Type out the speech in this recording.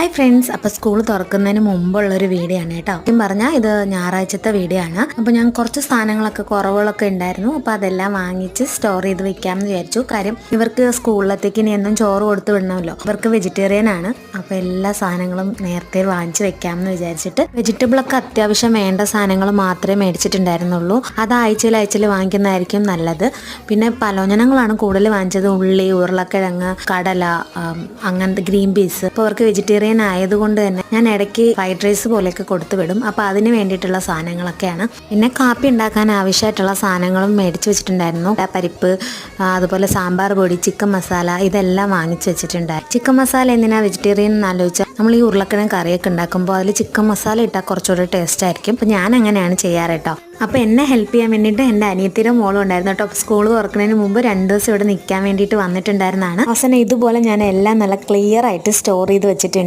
Hi friends, അപ്പോൾ school തുറക്കുന്നതിന് മുമ്പുള്ളൊരു video ആണ് കേട്ടോ. സത്യം പറഞ്ഞാൽ ഇത് ഞായറാഴ്ചത്തെ വീഡിയോ ആണ്. അപ്പോൾ ഞാൻ കുറച്ച് സാധനങ്ങളൊക്കെ കുറവുകളൊക്കെ ഉണ്ടായിരുന്നു. അപ്പോൾ അതെല്ലാം വാങ്ങിച്ച് സ്റ്റോർ ചെയ്ത് വെക്കാമെന്ന് വിചാരിച്ചു. കാര്യം ഇവർക്ക് സ്കൂളിലത്തേക്ക് ഇനി എന്നും ചോറ് കൊടുത്ത് വിടണമല്ലോ. ഇവർക്ക് വെജിറ്റേറിയൻ ആണ്. അപ്പോൾ എല്ലാ സാധനങ്ങളും നേരത്തെ വാങ്ങിച്ച് വെക്കാമെന്ന് വിചാരിച്ചിട്ട് വെജിറ്റബിളൊക്കെ അത്യാവശ്യം വേണ്ട സാധനങ്ങൾ മാത്രമേ മേടിച്ചിട്ടുണ്ടായിരുന്നുള്ളൂ. അത് ആഴ്ചയിൽ വാങ്ങിക്കുന്നതായിരിക്കും നല്ലത്. പിന്നെ പലോഞ്ഞനങ്ങളാണ് കൂടുതൽ വാങ്ങിച്ചത്. ഉള്ളി, ഉരുളക്കിഴങ്ങ്, കടല, അങ്ങനത്തെ ഗ്രീൻ പീസ്. അപ്പോൾ അവർക്ക് വെജിറ്റേറിയൻ ആയതുകൊണ്ട് തന്നെ ഞാൻ ഇടയ്ക്ക് ഫ്രൈഡ് റൈസ് പോലെയൊക്കെ കൊടുത്തു വിടും. അപ്പോൾ അതിന് വേണ്ടിയിട്ടുള്ള സാധനങ്ങളൊക്കെയാണ്. പിന്നെ കാപ്പി ഉണ്ടാക്കാൻ ആവശ്യമായിട്ടുള്ള സാധനങ്ങളും മേടിച്ച് വെച്ചിട്ടുണ്ടായിരുന്നു. പരിപ്പ്, അതുപോലെ സാമ്പാർ പൊടി, ചിക്കൻ മസാല, ഇതെല്ലാം വാങ്ങിച്ച് വെച്ചിട്ടുണ്ടായി. ചിക്കൻ മസാല എന്തിനാ വെജിറ്റേറിയൻ എന്ന് ആലോചിച്ചാൽ നമ്മൾ ഈ ഉരുളക്കിഴങ്ങ് കറിയൊക്കെ ഉണ്ടാക്കുമ്പോൾ അതിൽ ചിക്കൻ മസാല ഇട്ടാൽ കുറച്ചുകൂടി ടേസ്റ്റ് ആയിരിക്കും. അപ്പോൾ ഞാൻ അങ്ങനെയാണ് ചെയ്യാറ് കേട്ടോ. അപ്പോൾ എന്നെ ഹെൽപ്പ് ചെയ്യാൻ വേണ്ടിയിട്ട് എൻ്റെ അനിയത്തിയുടെ മോളും ഉണ്ടായിരുന്നു കേട്ടോ. സ്കൂൾ തുറക്കുന്നതിന് മുമ്പ് 2 ദിവസം ഇവിടെ നിൽക്കാൻ വേണ്ടിയിട്ട് വന്നിട്ടുണ്ടായിരുന്നതാണ്. അവസാനം ഇതുപോലെ ഞാൻ എല്ലാം നല്ല ക്ലിയർ ആയിട്ട് സ്റ്റോർ ചെയ്ത് വെച്ചിട്ടുണ്ട്.